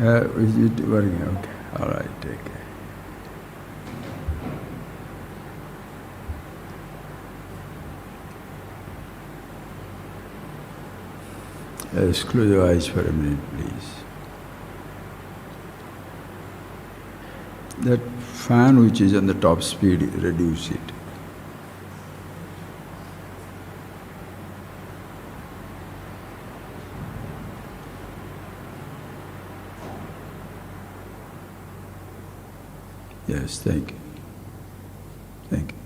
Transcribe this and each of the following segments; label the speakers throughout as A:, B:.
A: Is it working? Okay. All right, take care. Close your eyes for a minute, please. That fan which is on the top speed, reduce it. Yes, thank you. Thank you.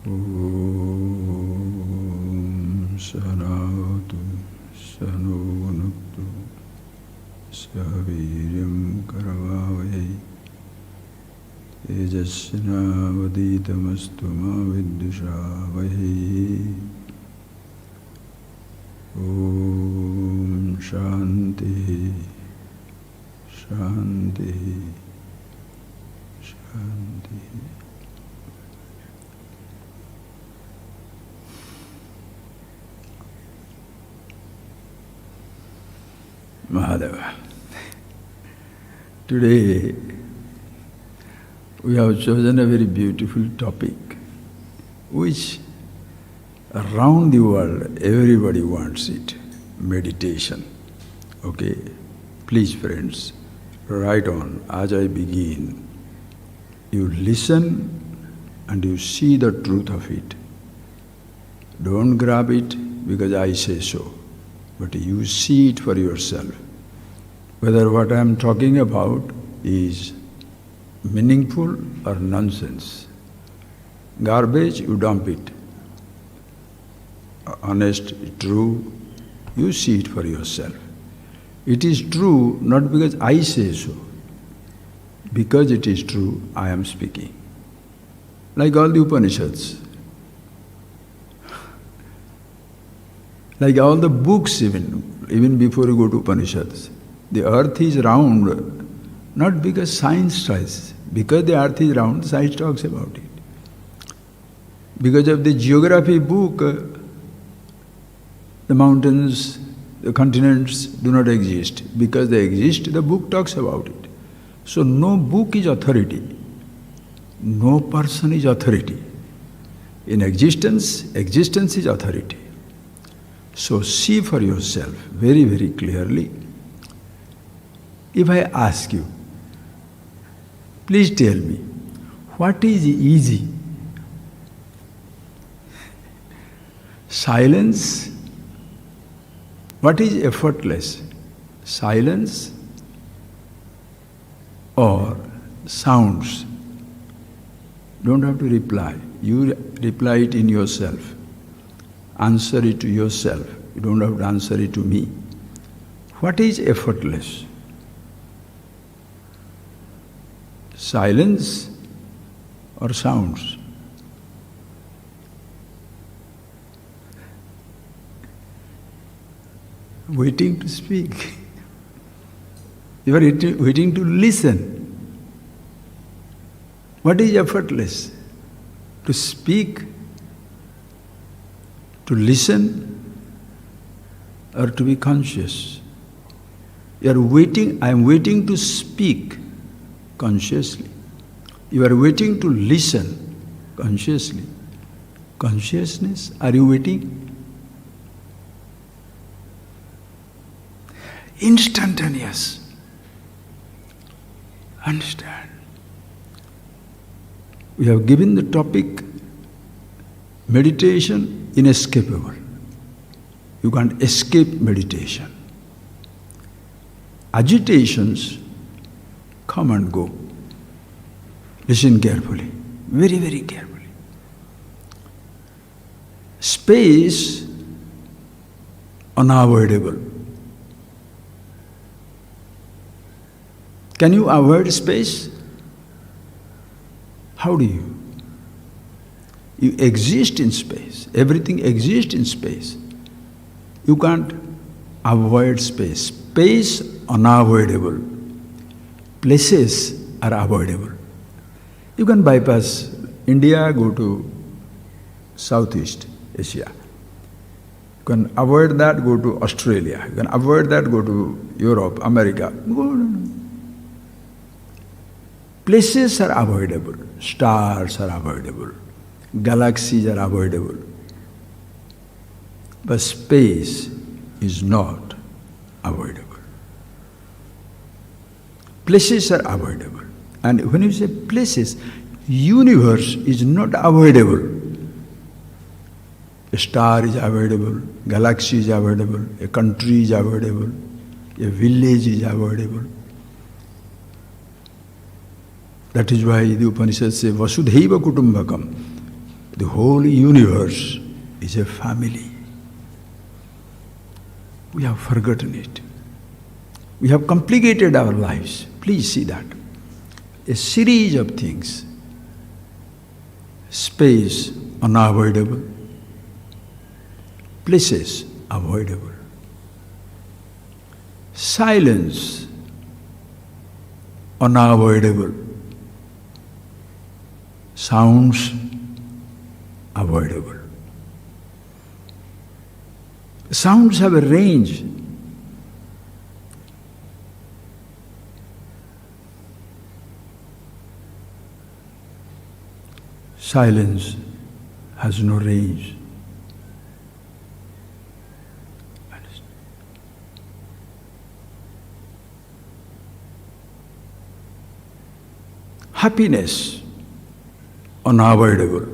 A: Om Sanatu Sanu Nuktu Saviryam Karavavai Tejasvinavaditamastu ma viddushavai. Om Shanti Shanti Shanti. Mahadeva. Today we have chosen a very beautiful topic which around the world everybody wants it, meditation. Okay, please friends, right on as I begin. You listen and you see the truth of it. Don't grab it because I say so, but you see it for yourself. Whether what I am talking about is meaningful or nonsense. Garbage, you dump it. Honest, true, you see it for yourself. It is true not because I say so. Because it is true, I am speaking. Like all the Upanishads. Like all the books even before you go to Upanishads. The earth is round, not because science tries. Because the earth is round, science talks about it. Because of the geography book, the mountains, the continents do not exist. Because they exist, the book talks about it. So no book is authority. No person is authority. In existence, existence is authority. So see for yourself very, very clearly. If I ask you, please tell me, what is easy? Silence? What is effortless? Silence or sounds? Don't have to reply. You reply it in yourself. Answer it to yourself. You don't have to answer it to me. What is effortless? Silence or sounds? Waiting to speak. You are waiting to listen. What is effortless? To speak, to listen, or to be conscious? You are waiting, I am waiting to speak consciously. You are waiting to listen consciously. Consciousness, are you waiting? Instantaneous. Understand? We have given the topic meditation inescapable. You can't escape meditation. Agitations come and go. Listen carefully, very, very carefully. Space, unavoidable. Can you avoid space? How do you? You exist in space. Everything exists in space. You can't avoid space. Space unavoidable. Places are avoidable. You can bypass India, go to Southeast Asia. You can avoid that, go to Australia. You can avoid that, go to Europe, America. Places are avoidable. Stars are avoidable. Galaxies are avoidable. But space is not avoidable. Places are avoidable. And when you say places, universe is not avoidable. A star is avoidable, galaxy is avoidable, a country is avoidable, a village is avoidable. That is why the Upanishads say, Vasudhaiva Kutumbakam. The whole universe is a family. We have forgotten it. We have complicated our lives. Please see that. A series of things. Space, unavoidable. Places, avoidable. Silence, unavoidable. Sounds, avoidable. Sounds have a range. Silence has no range. Happiness, unavoidable.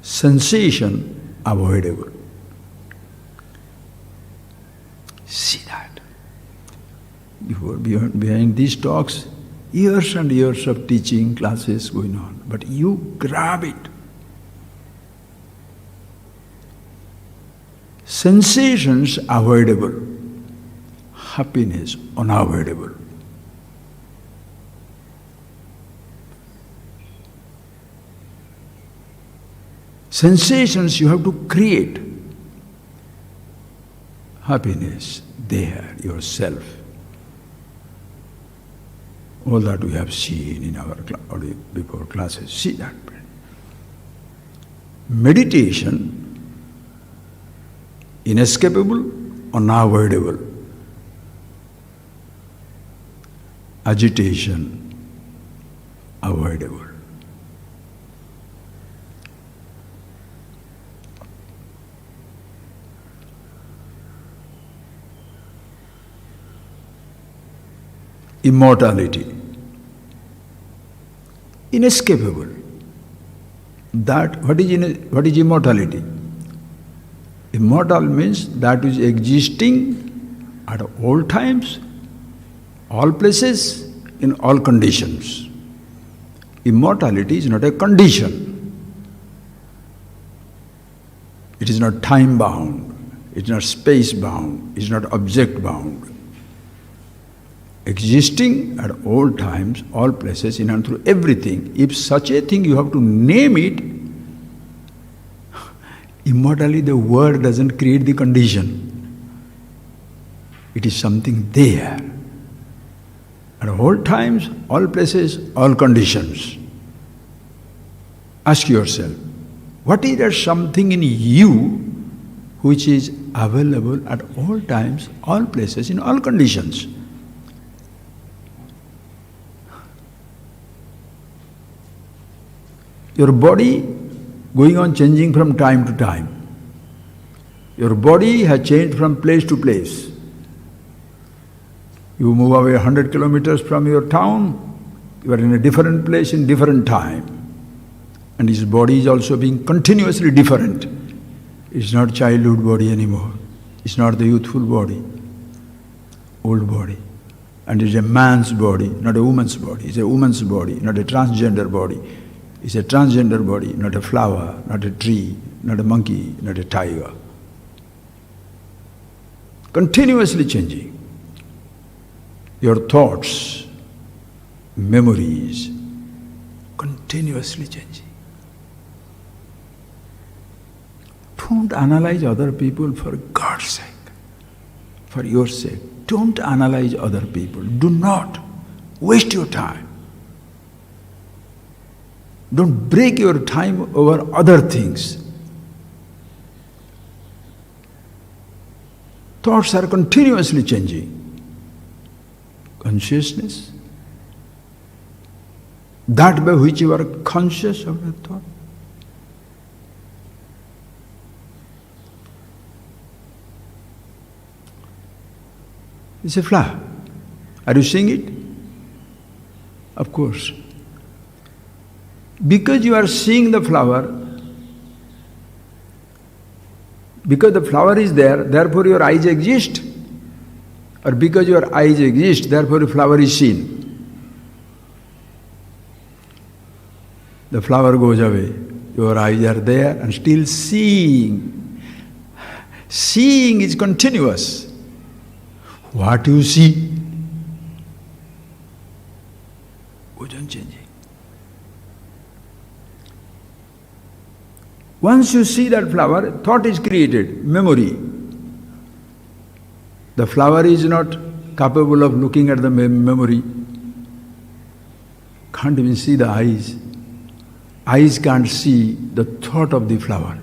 A: Sensation, avoidable. See that. Behind these talks, years and years of teaching, classes going on. But you grab it. Sensations, avoidable. Happiness, unavoidable. Sensations you have to create. Happiness, there, yourself. All that we have seen in our before classes. See that. Meditation, inescapable, unavoidable. Agitation, avoidable. Immortality, inescapable. That what is immortality? Immortal means that is existing at all times, all places, in all conditions. Immortality is not a condition. It is not time bound. It is not space bound. It is not object bound. Existing at all times, all places, in and through everything. If such a thing you have to name it, immortality, the word doesn't create the condition. It is something there. At all times, all places, all conditions. Ask yourself, what is that something in you which is available at all times, all places, in all conditions? Your body going on changing from time to time. Your body has changed from place to place. You move away 100 kilometers from your town, you are in a different place in different time. And his body is also being continuously different. It's not childhood body anymore. It's not the youthful body, old body. And it's a man's body, not a woman's body. It's a woman's body, not a transgender body. It's a transgender body, not a flower, not a tree, not a monkey, not a tiger. Continuously changing. Your thoughts, memories, continuously changing. Don't analyze other people, for God's sake. for your sake. Don't analyze other people. Do not waste your time. Don't break your time over other things. Thoughts are continuously changing. Consciousness, that by which you are conscious of the thought. It's a flower. Are you seeing it? Of course. Because you are seeing the flower, because the flower is there, therefore your eyes exist. Or because your eyes exist, therefore the flower is seen. The flower goes away, your eyes are there and still seeing. Seeing is continuous. What you see goes on changing. Once you see that flower, thought is created, memory. The flower is not capable of looking at the memory. Can't even see the eyes. Eyes can't see the thought of the flower.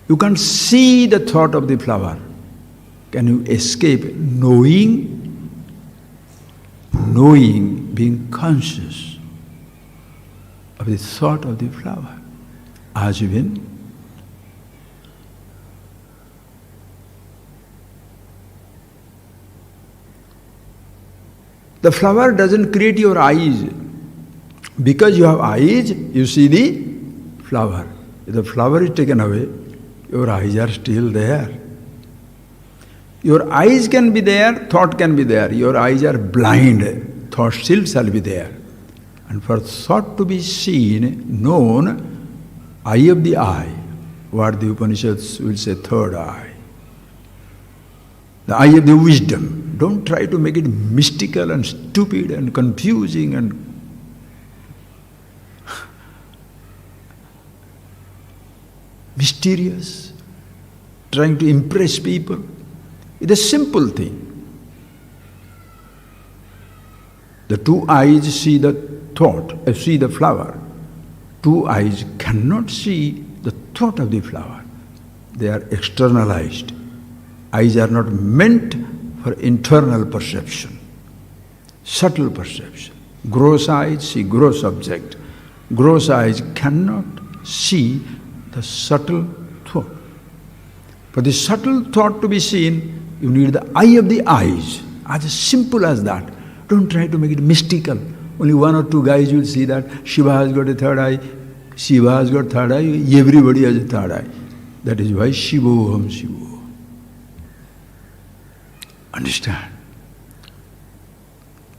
A: You can't see the thought of the flower. Can you escape knowing? Knowing, being conscious of the thought of the flower. Ajivin. The flower doesn't create your eyes. Because you have eyes, you see the flower. If the flower is taken away, your eyes are still there. Your eyes can be there, thought can be there. Your eyes are blind, thought still shall be there. And for thought to be seen, known, eye of the eye, what the Upanishads will say, third eye. The eye of the wisdom. Don't try to make it mystical and stupid and confusing and mysterious, trying to impress people. It's a simple thing. The two eyes see the thought, see the flower. Two eyes cannot see the thought of the flower. They are externalized. Eyes are not meant for internal perception, subtle perception. Gross eyes see gross object. Gross eyes cannot see the subtle thought. For the subtle thought to be seen, you need the eye of the eyes. As simple as that. Don't try to make it mystical. Only one or two guys will see that Shiva has got a third eye, Shiva has got third eye, everybody has a third eye. That is why Shivoham Shivo. Understand?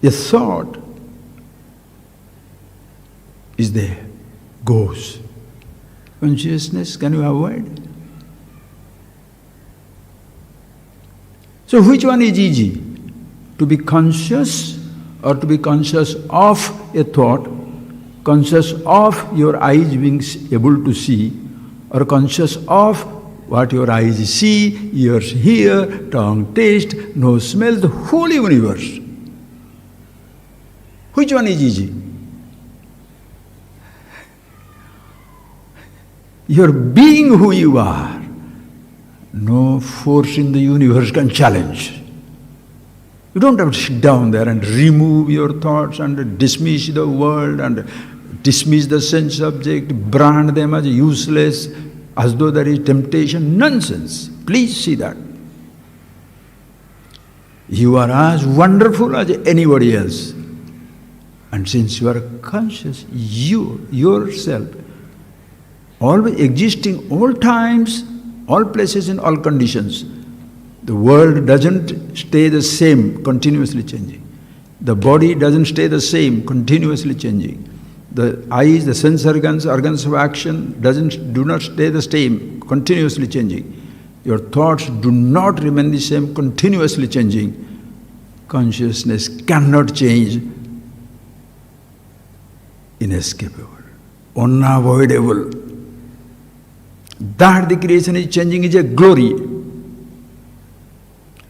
A: A thought is there, goes. Consciousness, can you avoid? So which one is easy? To be conscious or to be conscious of a thought, conscious of your eyes being able to see, or conscious of what your eyes see, ears hear, tongue taste, nose smells, the whole universe. Which one is easy? Your being who you are, no force in the universe can challenge. You don't have to sit down there and remove your thoughts and dismiss the world and dismiss the sense object, brand them as useless, as though there is temptation. Nonsense. Please see that. You are as wonderful as anybody else. And since you are conscious, you, yourself, always existing all times, all places, in all conditions. The world doesn't stay the same, continuously changing. The body doesn't stay the same, continuously changing. The eyes, the sense organs of action do not stay the same, continuously changing. Your thoughts do not remain the same, continuously changing. Consciousness cannot change. Inescapable, unavoidable. That the creation is changing is a glory.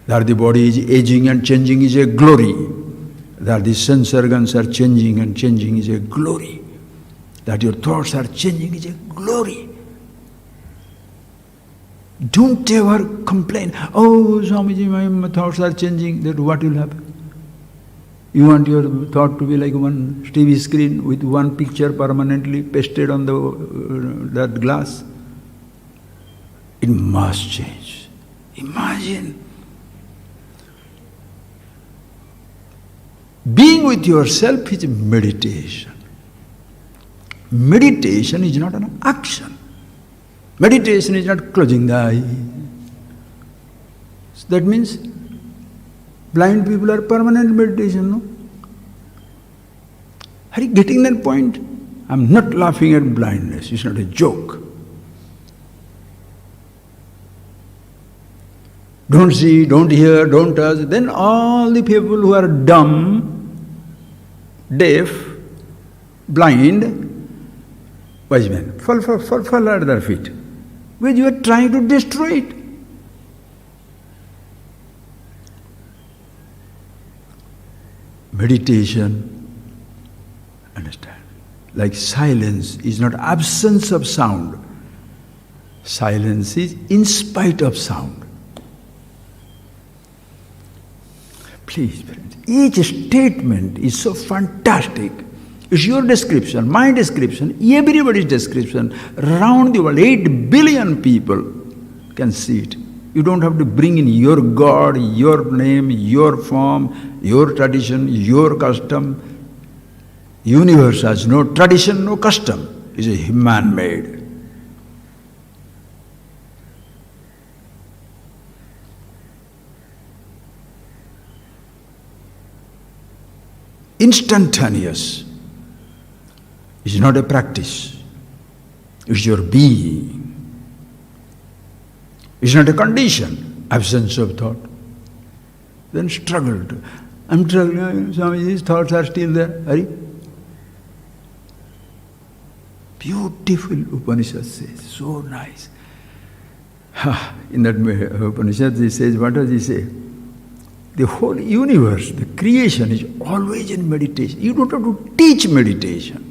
A: That the body is aging and changing is a glory. That the sense organs are changing and changing is a glory. That your thoughts are changing is a glory. Don't ever complain, oh Swamiji, my thoughts are changing, that what will happen? You want your thought to be like one TV screen with one picture permanently pasted on that glass? It must change. Imagine. Being with yourself is meditation. Meditation is not an action. Meditation is not closing the eye. So that means blind people are permanent meditation, no? Are you getting that point? I'm not laughing at blindness, it's not a joke. Don't see, don't hear, don't touch. Then all the people who are dumb, deaf, blind, wise men, fall at their feet. Because you are trying to destroy it. Meditation, understand, like silence is not absence of sound. Silence is in spite of sound. Please, friends, each statement is so fantastic. It's your description, my description, everybody's description. Around the world, 8 billion people can see it. You don't have to bring in your God, your name, your form, your tradition, your custom. Universe has no tradition, no custom. It's a man-made. Instantaneous. It's not a practice. It's your being. It's not a condition, absence of thought. Then struggle. I'm struggling, Swamiji's thoughts are still there. Hari? Beautiful Upanishad says, so nice. In that Upanishad he says, what does he say? The whole universe, the creation is always in meditation. You don't have to teach meditation.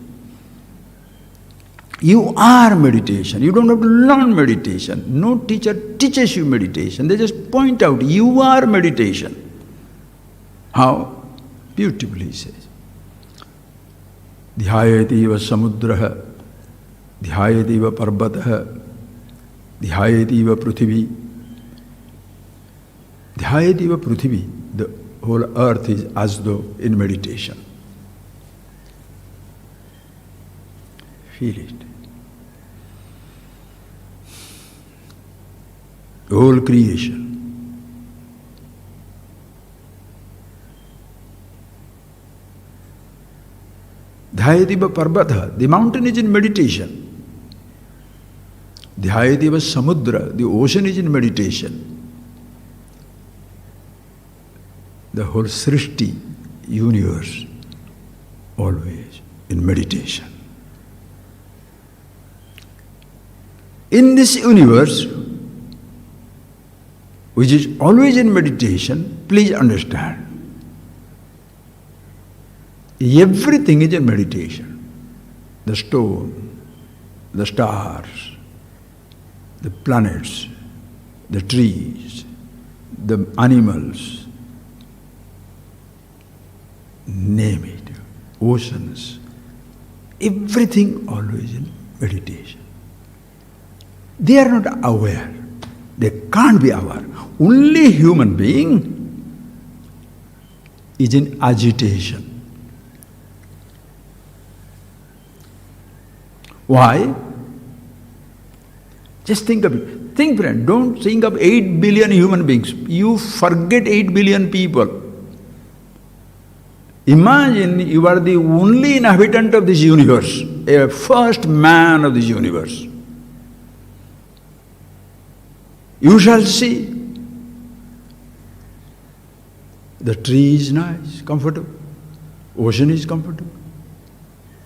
A: You are meditation. You don't have to learn meditation. No teacher teaches you meditation. They just point out, you are meditation. How? Beautifully he says. Dhyayati va samudraha, dhyayati va parvataha, dhyayati va prithvi. Dhyayati va prithvi. The whole earth is as though in meditation. Feel it. The whole creation. Dhyayativa parvata, the mountain is in meditation. Dhyayativa samudra, the ocean is in meditation. The whole srishti, universe, always in meditation. In this universe, which is always in meditation, please understand, everything is in meditation. The stone, the stars, the planets, the trees, the animals, name it, oceans, everything always in meditation. They are not aware. They can't be aware. Only human being is in agitation. Why? Just think of it. Think, friend, don't think of 8 billion human beings. You forget 8 billion people. Imagine you are the only inhabitant of this universe, a first man of this universe. You shall see. The tree is nice, comfortable. Ocean is comfortable.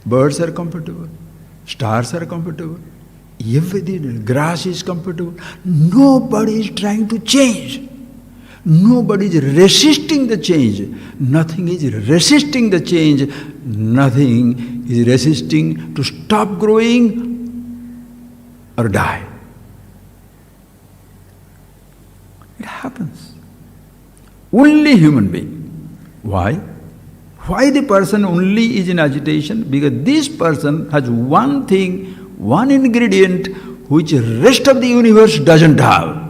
A: Birds are comfortable. Stars are comfortable. Everything, grass is comfortable. Nobody is trying to change. Nobody is resisting the change. Nothing is resisting the change. Nothing is resisting to stop growing or die. It happens. Only human being. Why? Why the person only is in agitation? Because this person has one thing, one ingredient which the rest of the universe doesn't have.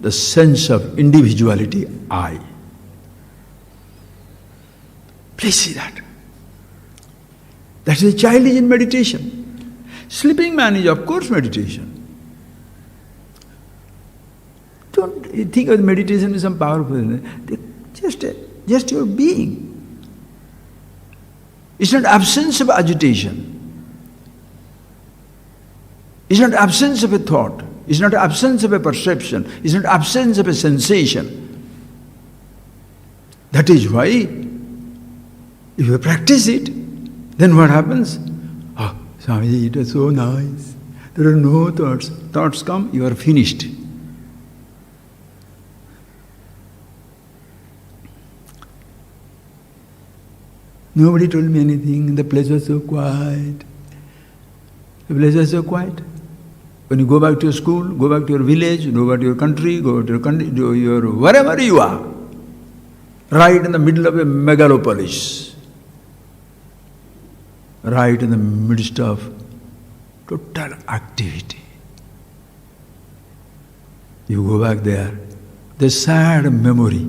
A: The sense of individuality, I. Please see that. That's the child is in meditation. Sleeping man is of course meditation. Don't think of meditation as some powerful. Just your being. It's not absence of agitation. It's not absence of a thought. It's not absence of a perception. It's not absence of a sensation. That is why, if you practice it, then what happens? Oh, Swamiji, it was so nice. There are no thoughts. Thoughts come, you are finished. Nobody told me anything. The place was so quiet. The place was so quiet. When you go back to your school, go back to your village, go back to your country, go to your wherever you are, right in the middle of a megalopolis, right in the midst of total activity. You go back there, the sad memory.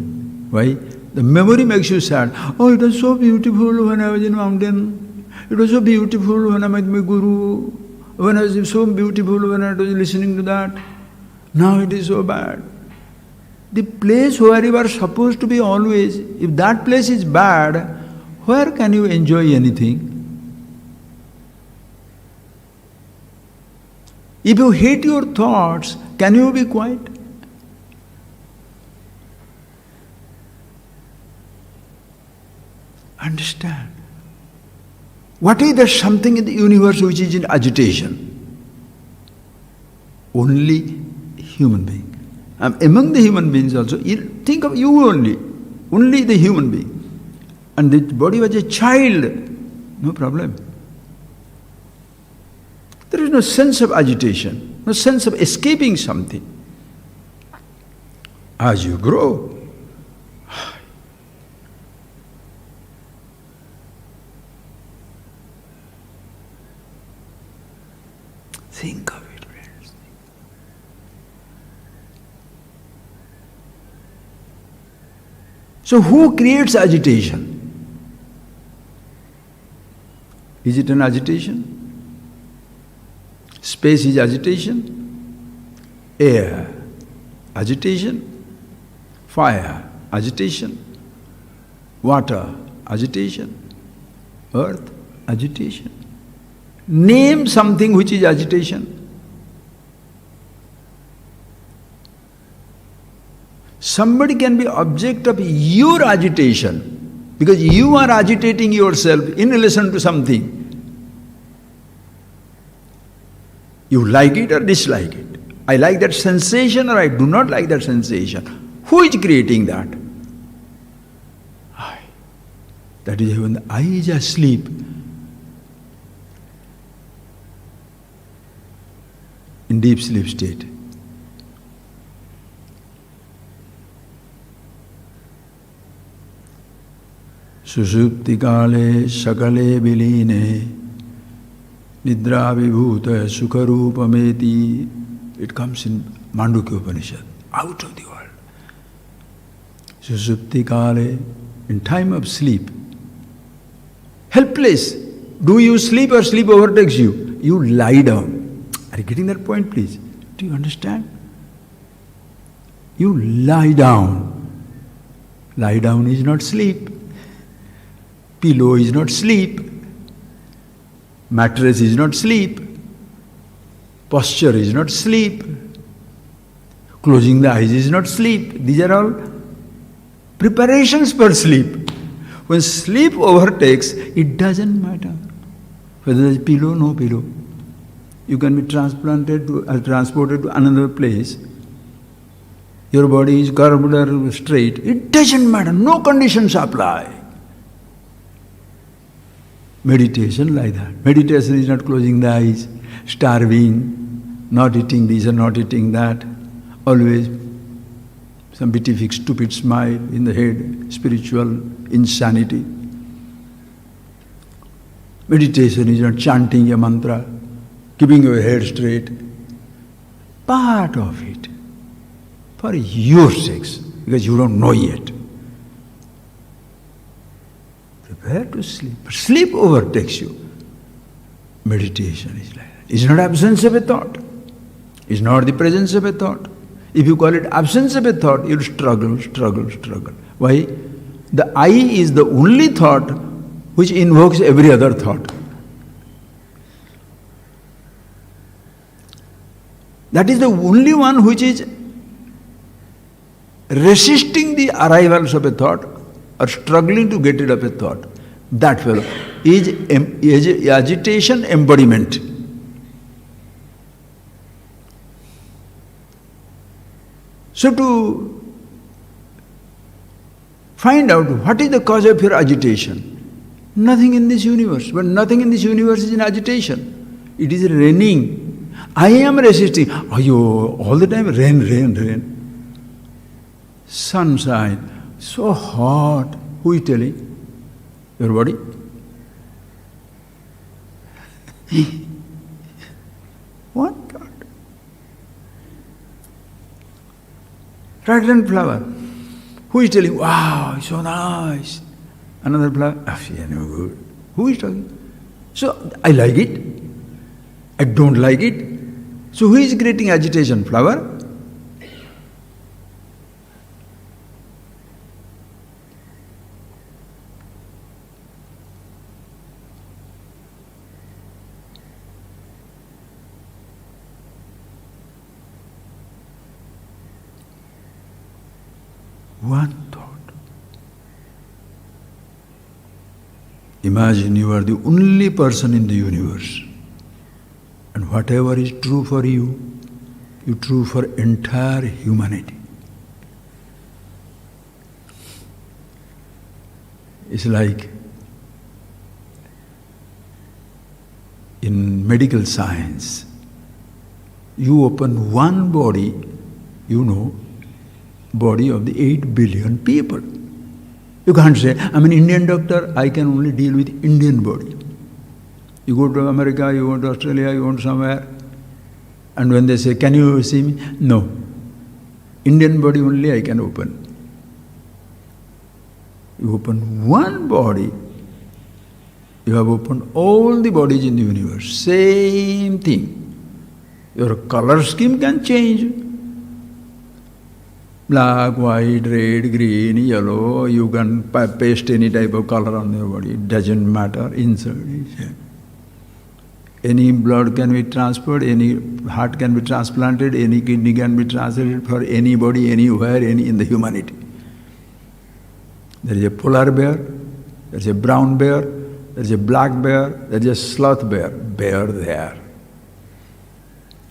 A: Why? The memory makes you sad. Oh, it was so beautiful when I was in mountain. It was so beautiful when I met my guru. When I was so beautiful when I was listening to that. Now it is so bad. The place where you are supposed to be always, if that place is bad, where can you enjoy anything? If you hate your thoughts, can you be quiet? Understand. What is there something in the universe which is in agitation? Only human being. Among the human beings also, think of you only the human being. And the body was a child, no problem. There is no sense of agitation, no sense of escaping something. As you grow, think of it, friends. So who creates agitation? Is it an agitation? Space is agitation. Air, agitation. Fire, agitation. Water, agitation. Earth, agitation. Name something which is agitation. Somebody can be object of your agitation because you are agitating yourself in relation to something. You like it or dislike it. I like that sensation or I do not like that sensation. Who is creating that? I. That is when the eye is asleep. In deep sleep state. Susupti kale sakale viline nidra vibhuta sukharupameti. It comes in Mandukya Upanishad, out of the world. Susupti kale, in time of sleep. Helpless. Do you sleep or sleep overtakes you? You lie down. Are you getting that point, please? Do you understand? You lie down. Lie down is not sleep. Pillow is not sleep. Mattress is not sleep. Posture is not sleep. Closing the eyes is not sleep. These are all preparations for sleep. When sleep overtakes, it doesn't matter whether there is pillow, no pillow. you can be transported to another place. Your body is curved or straight. It doesn't matter. No conditions apply. Meditation like that. Meditation is not closing the eyes, starving, not eating this or not eating that. Always some beatific stupid smile in the head, spiritual insanity. Meditation is not chanting a mantra, keeping your head straight. Part of it. For your sakes, because you don't know yet. Prepare to sleep. Sleep overtakes you. Meditation is like that. It's not absence of a thought. It's not the presence of a thought. If you call it absence of a thought, you'll struggle. Why? The I is the only thought which invokes every other thought. That is the only one which is resisting the arrivals of a thought or struggling to get rid of a thought. That fellow is agitation embodiment. So to find out what is the cause of your agitation, nothing in this universe, but nothing in this universe is in agitation. It is raining. I am resisting. All the time rain. Sunshine, so hot. Who is telling? Your body? What? Fragrant flower. Who is telling? Wow, it's so nice. Another flower? No good. Who is talking? So, I like it. I don't like it. So, who is creating agitation? Flower? One thought. Imagine you are the only person in the universe, and whatever is true for you, is true for entire humanity. It's like in medical science, you open one body, body of the 8 billion people. You can't say, I'm an Indian doctor, I can only deal with Indian body. You go to America, you go to Australia, you go to somewhere, and when they say, can you see me? No. Indian body only I can open. You open one body, you have opened all the bodies in the universe. Same thing. Your color scheme can change. Black, white, red, green, yellow, you can paste any type of color on your body. It doesn't matter. Insert it. Any blood can be transferred, any heart can be transplanted, any kidney can be translated for anybody, anywhere, in the humanity. There is a polar bear, there is a brown bear, there is a black bear, there is a sloth bear. Bear there.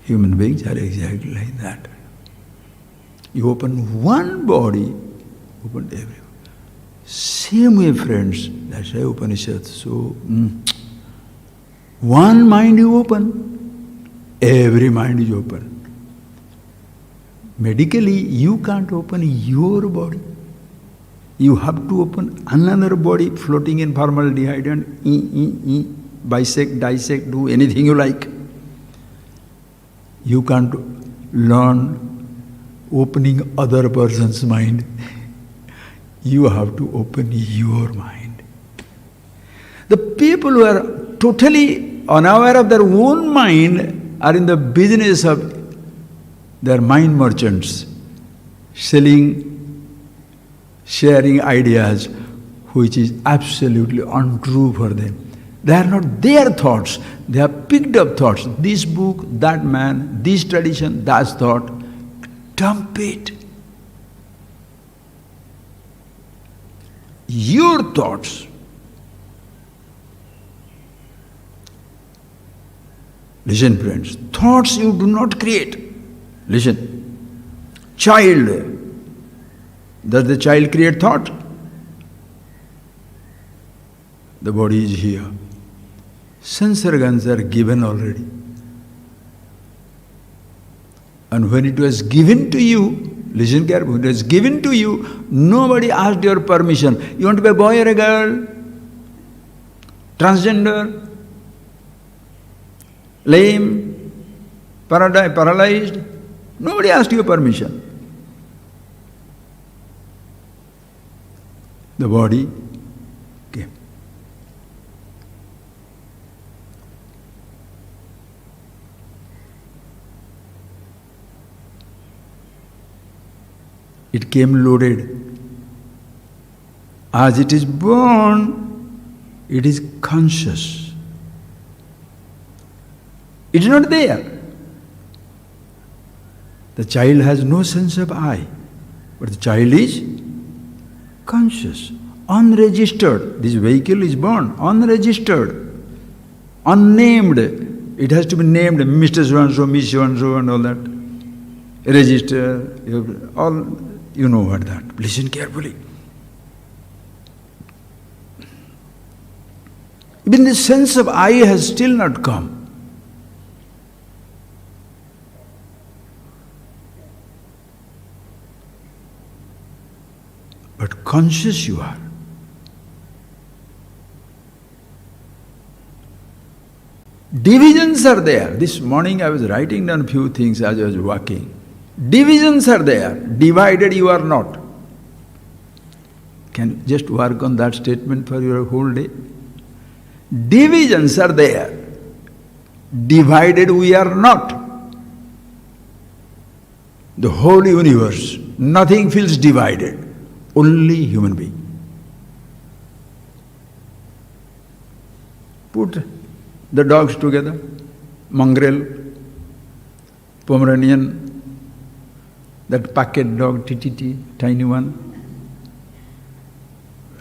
A: Human beings are exactly like that. You open one body, open everyone. Same way, friends, that's why Upanishad. So, one mind you open, every mind is open. Medically, you can't open your body. You have to open another body floating in formaldehyde and bisect, dissect, do anything you like. You can't learn opening other person's mind. You have to open your mind. The people who are totally unaware of their own mind are in the business of their mind merchants, sharing ideas which is absolutely untrue for them. They are not their thoughts, they have picked up thoughts. This book, that man, this tradition, that thought. Dump it. Your thoughts. Listen, friends, thoughts you do not create. Listen. Child, does the child create thought? The body is here. Sense organs are given already. And when it was given to you, listen carefully, when it was given to you, nobody asked your permission. You want to be a boy or a girl? Transgender? Lame? Paralyzed? Nobody asked your permission. The body came. It came loaded. As it is born, it is conscious. It is not there. The child has no sense of I, but the child is conscious, unregistered. This vehicle is born, unregistered, unnamed. It has to be named, Mr. So-and-so, Miss So-and-so and all that. Register, you know what that. Listen carefully. Even the sense of I has still not come. But conscious you are. Divisions are there. This morning I was writing down a few things as I was walking. Divisions are there. Divided you are not. Can you just work on that statement for your whole day? Divisions are there. Divided we are not. The whole universe, nothing feels divided. Only human being. Put the dogs together, mongrel, Pomeranian, that packet dog, TTT, tiny one,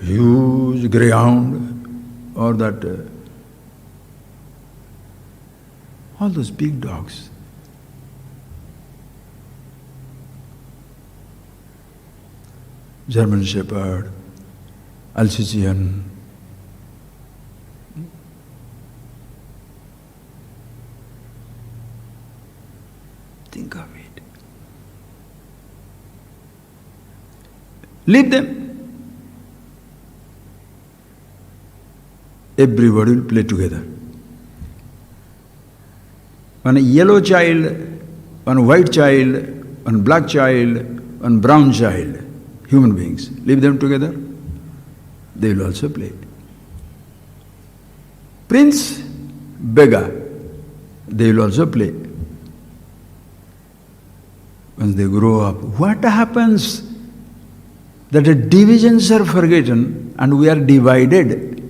A: huge greyhound, or that, all those big dogs. German Shepherd, Alsatian. Think of it. Leave them. Everybody will play together. One yellow child, one white child, one black child, one brown child. Human beings, leave them together, they will also play. Prince, beggar, they will also play. Once they grow up, what happens? That the divisions are forgotten and we are divided.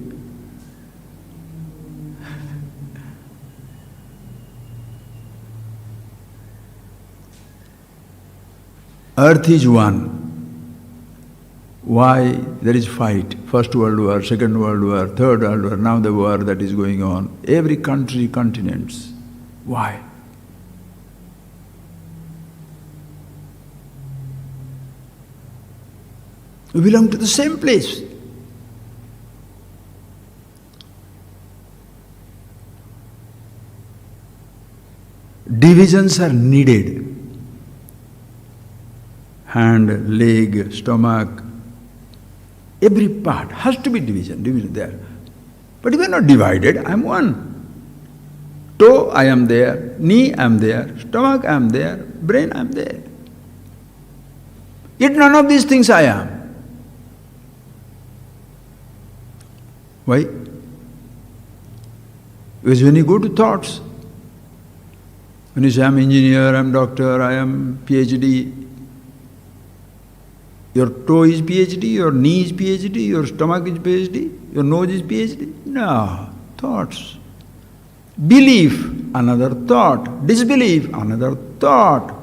A: Earth is one. Why there is fight? First World War, Second World War, Third World War, now the war that is going on. Every country, continents. Why? We belong to the same place. Divisions are needed. Hand, leg, stomach, every part has to be division there. But we are not divided, I am one. Toe, I am there. Knee, I am there. Stomach, I am there. Brain, I am there. Yet none of these things I am. Why? Because when you go to thoughts, when you say, I am engineer, I am doctor, I am PhD, your toe is PhD, your knee is PhD, your stomach is PhD, your nose is PhD. No, thoughts. Belief, another thought. Disbelief, another thought.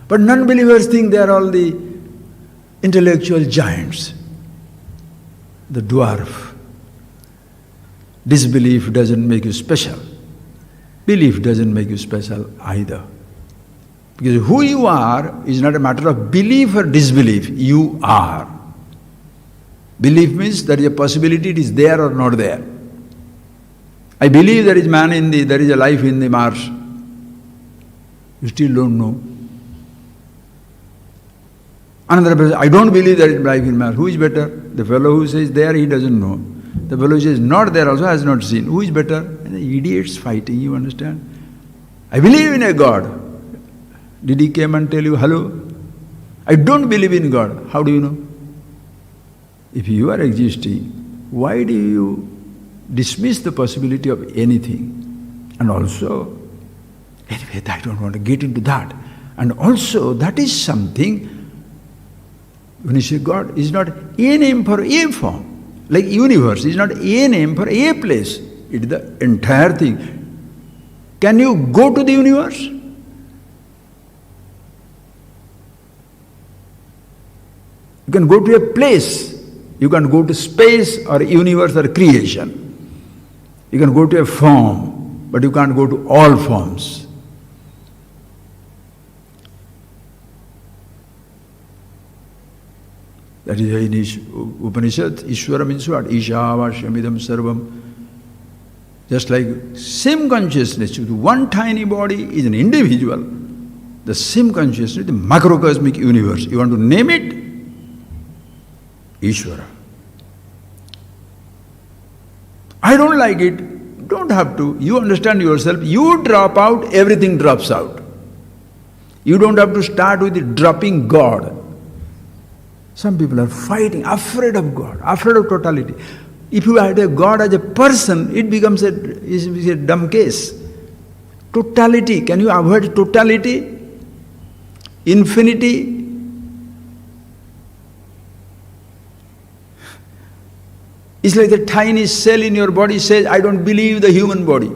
A: But non-believers think they are all the intellectual giants. The dwarf. Disbelief doesn't make you special. Belief doesn't make you special either. Because who you are is not a matter of belief or disbelief. You are. Belief means there is a possibility it is there or not there. I believe there is there is a life in the Mars. You still don't know. Another person, I don't believe there is life in Mars. Who is better? The fellow who says there, he doesn't know. The fellow who says not there also has not seen. Who is better? And the idiots fighting, you understand? I believe in a God. Did he come and tell you, hello? I don't believe in God. How do you know? If you are existing, why do you dismiss the possibility of anything? And also, anyway, I don't want to get into that. And also, that is something, when you say God, is not a name for a form. Like universe is not a name for a place. It is the entire thing. Can you go to the universe? You can go to a place. You can go to space or universe or creation. You can go to a form, but you can't go to all forms. That is in Upanishad, Ishvara means what? Isha vashyamidam sarvam. Just like same consciousness, one tiny body is an individual. The same consciousness, the macrocosmic universe. You want to name it? Ishvara. I don't like it. Don't have to. You understand yourself. You drop out, everything drops out. You don't have to start with dropping God. Some people are fighting, afraid of God, afraid of totality. If you had a God as a person, it becomes a dumb case. Totality, can you avoid totality? Infinity? It's like the tiny cell in your body says, I don't believe the human body.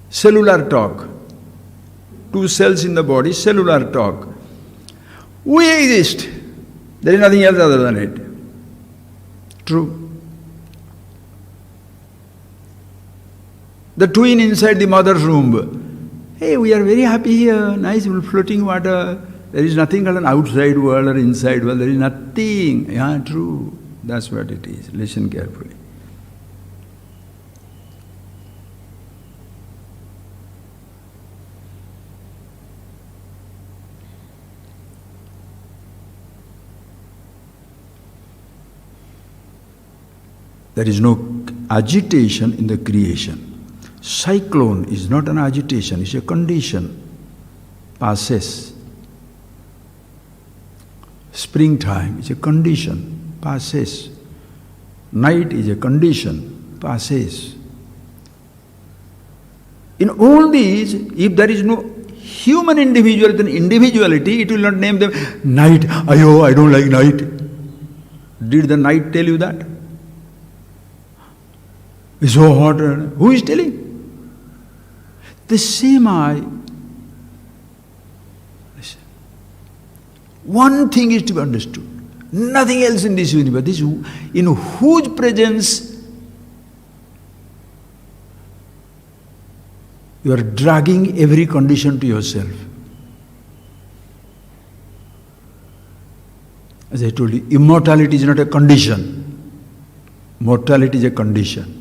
A: Cellular talk. 2 cells in the body, cellular talk. We exist. There is nothing else other than it. True. The twin inside the mother's womb. Hey, we are very happy here, nice floating water. There is nothing called an outside world or inside world. There is nothing. Yeah, true. That's what it is. Listen carefully. There is no agitation in the creation. Cyclone is not an agitation, it's a condition. Passes. Springtime is a condition. Passes. Night is a condition. Passes. In all these, if there is no human individual with an individuality, it will not name them night. Ayo, I don't like night. Did the night tell you that? It's so hot. Who is telling? The same eye. Listen. One thing is to be understood. Nothing else in this universe. This, in whose presence you are dragging every condition to yourself. As I told you, immortality is not a condition. Mortality is a condition.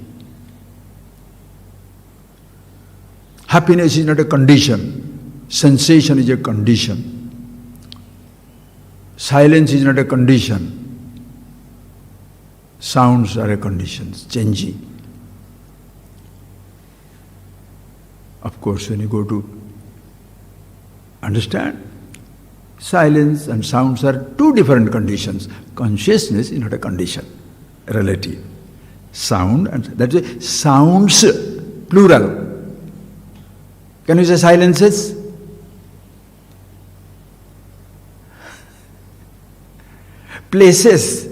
A: Happiness is not a condition. Sensation is a condition. Silence is not a condition. Sounds are a condition, changing. Of course, when you go to understand, silence and sounds are 2 different conditions. Consciousness is not a condition, relative. Sound, and that's why sounds, plural. Can you say silences? Places,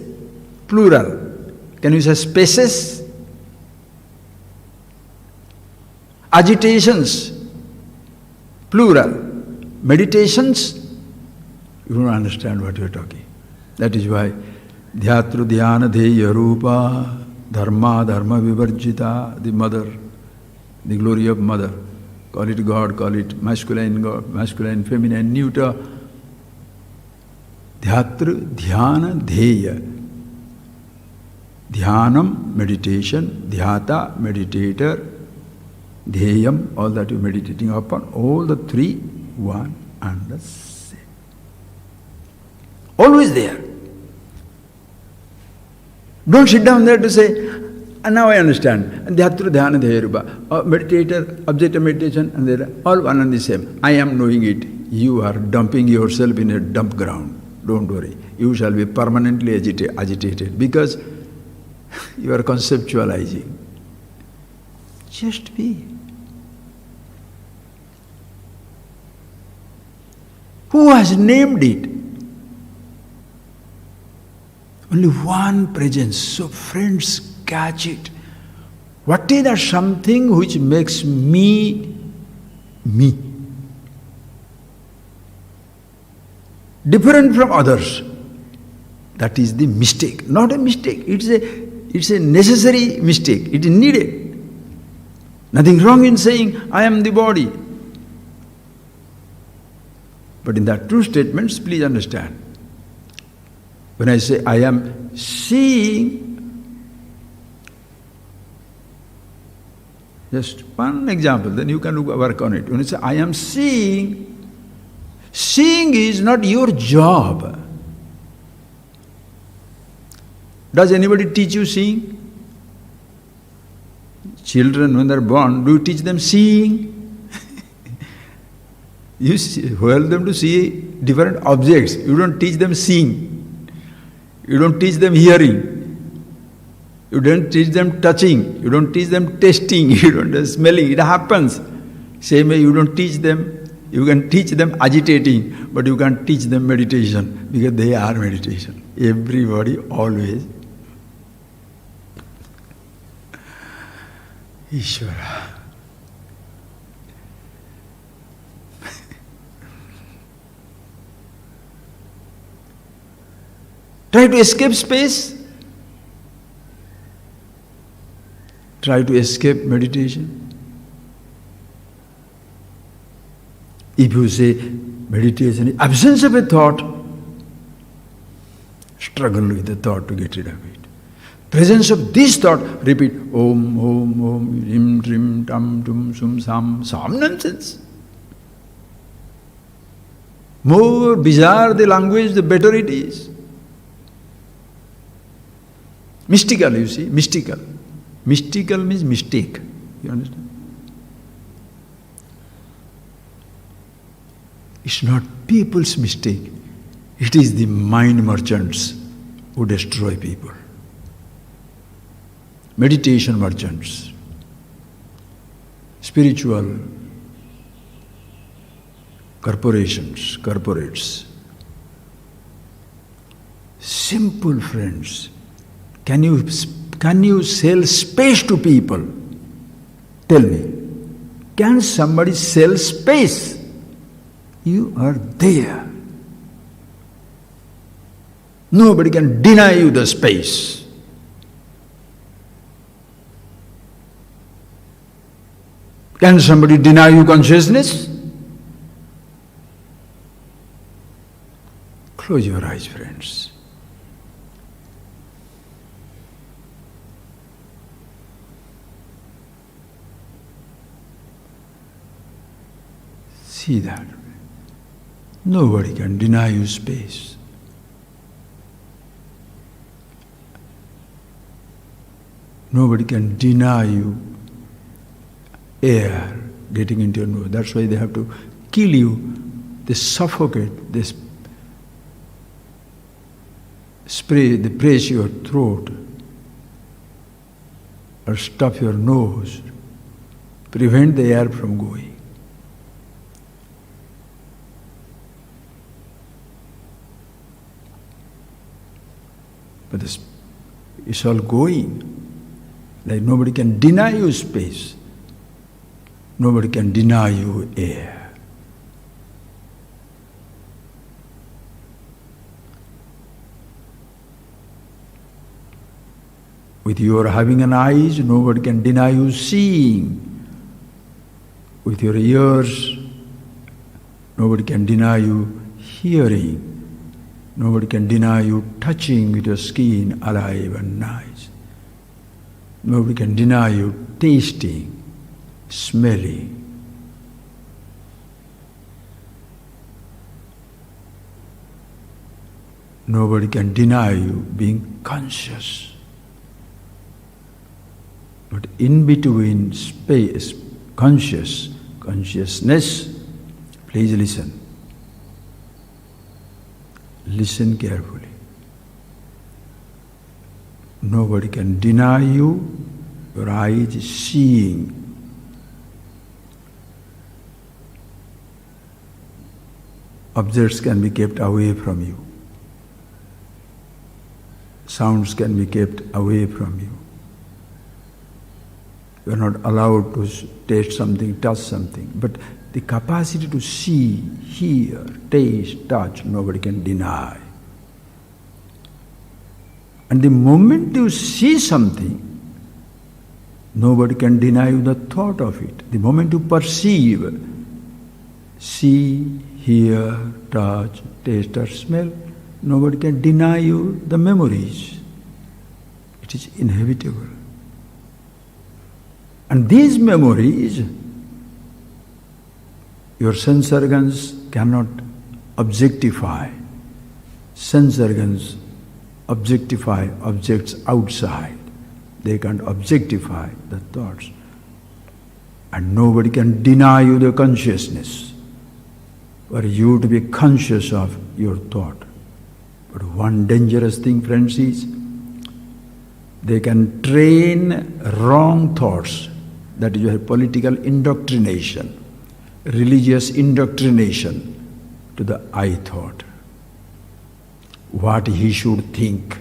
A: plural. Can you say spaces? Agitations, plural. Meditations, you don't understand what you are talking. That is why dhyatru dhyana dheya rupa dharma dharma vivarjita, the mother the glory of mother. Call it God, call it masculine God, masculine, feminine, neuter. Dhyatru, dhyana, dheya. Dhyanam, meditation, dhyata, meditator, dheyam, all that you're meditating upon, all the three, one and the same. Always there. Don't sit down there to say, and now I understand. Dhyatru, dhyana, dheyaruba. Meditator, object of meditation, and they're all one and the same. I am knowing it. You are dumping yourself in a dump ground. Don't worry. You shall be permanently agitated because you are conceptualizing. Just be. Who has named it? Only one presence. So friends, catch it. What is that something which makes me, me? Different from others. That is the mistake. Not a mistake. It's a necessary mistake. It is needed. Nothing wrong in saying, I am the body. But in that true statements, please understand. When I say, I am seeing, just one example, then you can work on it. When you say, I am seeing, seeing is not your job. Does anybody teach you seeing? Children, when they're born, do you teach them seeing? You help them to see different objects. You don't teach them seeing. You don't teach them hearing. You don't teach them touching. You don't teach them tasting. You don't smelling. It happens. Same way you don't teach them. You can teach them agitating, but you can't teach them meditation because they are meditation. Everybody always. Ishvara. Try to escape space. Try to escape meditation. If you say meditation is absence of a thought, struggle with the thought to get rid of it. Presence of this thought, repeat Om, Om, Om, Rim, Trim, Tam, Tum, Sum, Sam, some nonsense. More bizarre the language, the better it is. Mystical, you see, mystical. Mystical means mistake. You understand? It's not people's mistake. It is the mind merchants who destroy people. Meditation merchants. Spiritual corporations, corporates. Simple friends. Can you sell space to people? Tell me. Can somebody sell space? You are there. Nobody can deny you the space. Can somebody deny you consciousness? Close your eyes, friends. See that. Nobody can deny you space. Nobody can deny you air getting into your nose. That's why they have to kill you. They suffocate, they spray, they press your throat or stop your nose, prevent the air from going. But it's all going. Like nobody can deny you space. Nobody can deny you air. With your having an eyes, nobody can deny you seeing. with your ears. Nobody can deny you hearing. Nobody can deny you touching with your skin alive and nice. Nobody can deny you tasting, smelling. Nobody can deny you being conscious. But in between space, consciousness, please listen. Listen carefully. Nobody can deny you, your eyes seeing. Objects can be kept away from you. Sounds can be kept away from you. You are not allowed to taste something, touch something. But the capacity to see, hear, taste, touch, nobody can deny. And the moment you see something, nobody can deny you the thought of it. The moment you perceive, see, hear, touch, taste or smell, nobody can deny you the memories. It is inevitable. And these memories, your sense organs cannot objectify. Sense organs objectify objects outside. They can't objectify the thoughts. And nobody can deny you the consciousness for you to be conscious of your thought. But one dangerous thing, friends, is they can train wrong thoughts. That is your political indoctrination, religious indoctrination to the I thought. What he should think,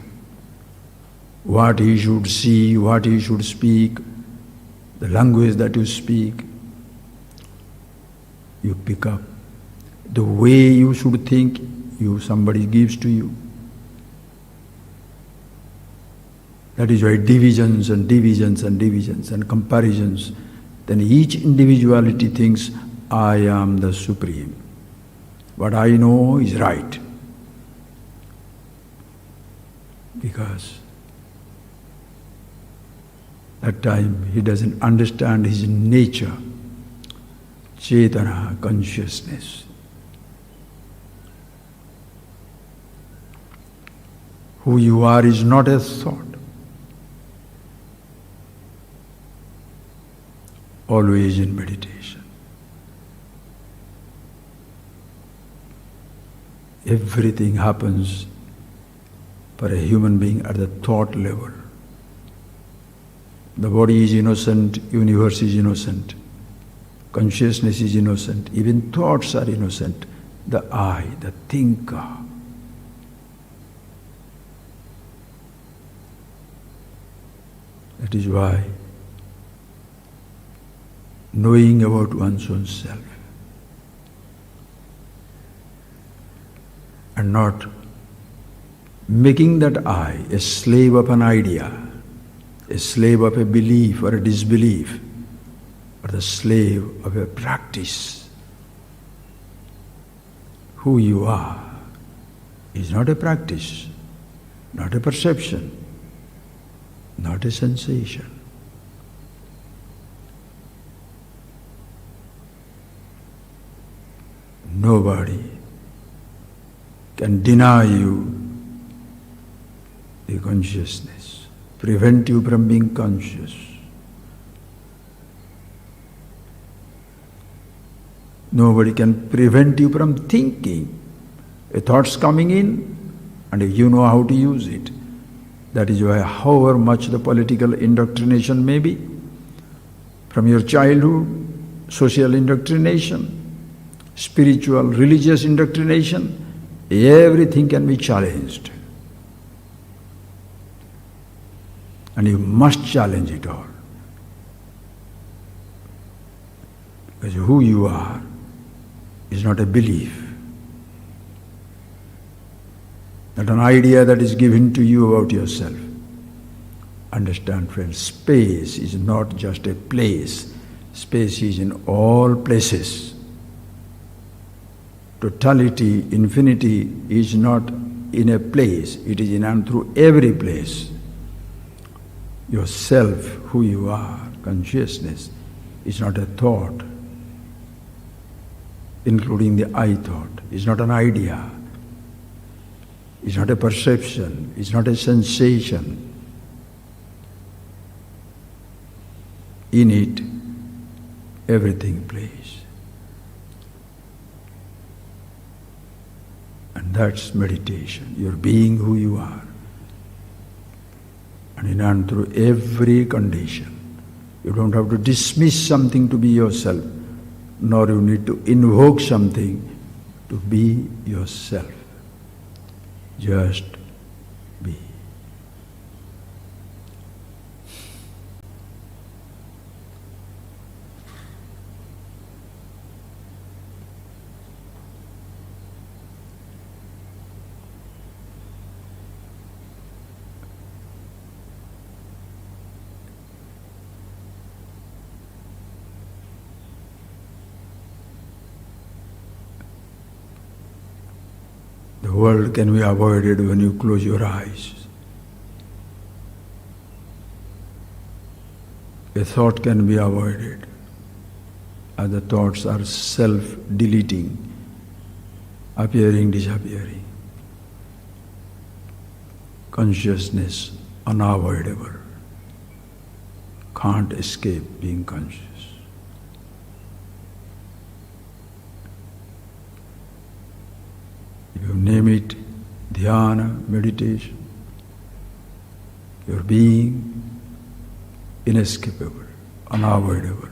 A: what he should see, what he should speak, the language that you speak, you pick up. The way you should think, somebody gives to you. That is why divisions and divisions and divisions and comparisons. Then each individuality thinks, I am the supreme. What I know is right. Because that time he doesn't understand his nature, Chetana, consciousness. Who you are is not a thought. Always in meditation. Everything happens for a human being at the thought level. The body is innocent, universe is innocent, consciousness is innocent, even thoughts are innocent. The I, the thinker. That is why knowing about one's own self and not making that I a slave of an idea, a slave of a belief or a disbelief, or the slave of a practice. Who you are is not a practice, not a perception, not a sensation. Nobody can deny you the consciousness, prevent you from being conscious. Nobody can prevent you from thinking. A thought's coming in, and if you know how to use it, that is why however much the political indoctrination may be, from your childhood, social indoctrination, spiritual, religious indoctrination, everything can be challenged. And you must challenge it all. Because who you are is not a belief, not an idea that is given to you about yourself. Understand, friends, space is not just a place. Space is in all places. Totality, infinity is not in a place, it is in and through every place. Yourself, who you are, consciousness, is not a thought, including the I thought. It's not an idea. It's not a perception. It's not a sensation. In it, everything plays. And that's meditation. You're being who you are. And in and through every condition. You don't have to dismiss something to be yourself, nor you need to invoke something to be yourself. Just be. The world can be avoided when you close your eyes. A thought can be avoided, as the thoughts are self-deleting, appearing, disappearing. Consciousness unavoidable, can't escape being conscious. You name it dhyana, meditation. Your being inescapable, unavoidable.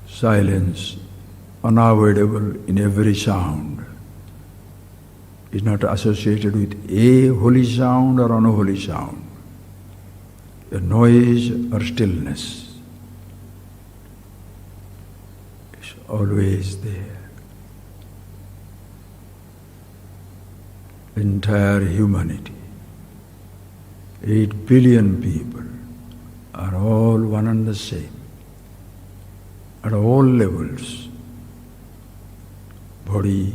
A: Silence, unavoidable in every sound, is not associated with a holy sound or unholy sound. A noise or stillness is always there. Entire humanity, 8 billion people, are all one and the same, at all levels. Body,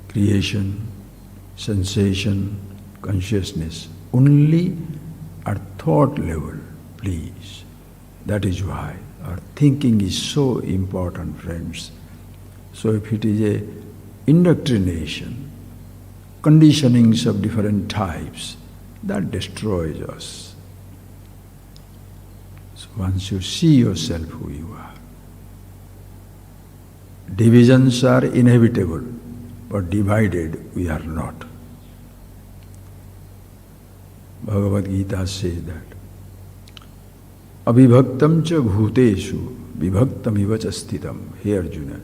A: creation, sensation, consciousness. Only at thought level, please. That is why our thinking is so important, friends. So if it is a indoctrination, conditionings of different types, that destroys us. So once you see yourself who you are, divisions are inevitable, but divided we are not. Bhagavad Gita says that Abhibhaktam cha bhuteshu vibhaktam iva cha sthitam. Hey Arjuna.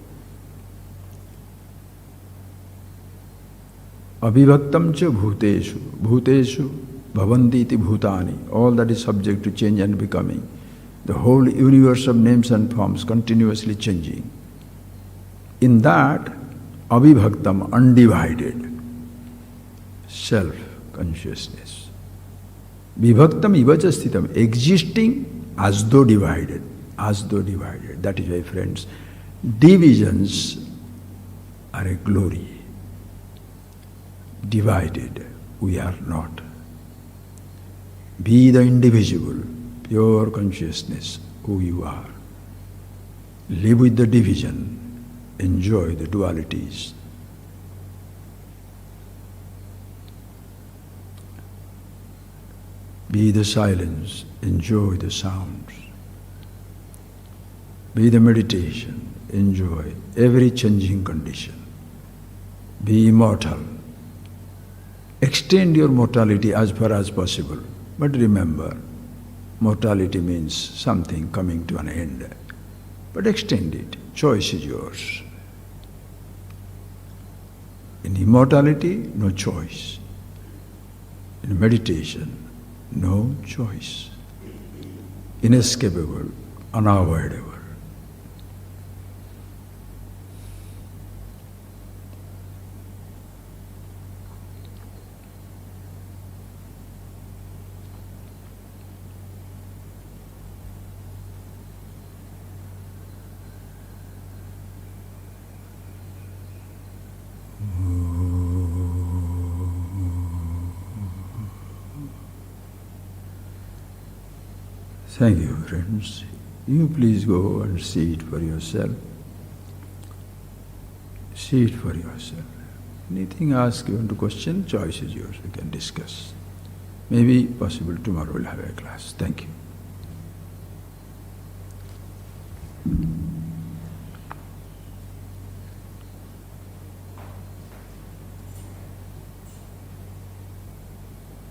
A: Abhibhaktam cha bhuteshu. Bhuteshu bhavanti iti bhutani. All that is subject to change and becoming. The whole universe of names and forms continuously changing. In that, Abhibhaktam, undivided, self-consciousness. Vibhaktam ivacha sthitam, existing as though divided, as though divided. That is why, friends, divisions are a glory. Divided, we are not. Be the indivisible, pure consciousness, who you are. Live with the division, enjoy the dualities. Be the silence, enjoy the sounds. Be the meditation, enjoy every changing condition. Be immortal. Extend your mortality as far as possible. But remember, mortality means something coming to an end. But extend it. Choice is yours. In immortality, no choice. In meditation, no choice. Inescapable, unavoidable. Thank you, friends. You please go and see it for yourself. See it for yourself. Anything ask, you want to question, choice is yours, we can discuss. Maybe possible tomorrow we'll have a class. Thank you.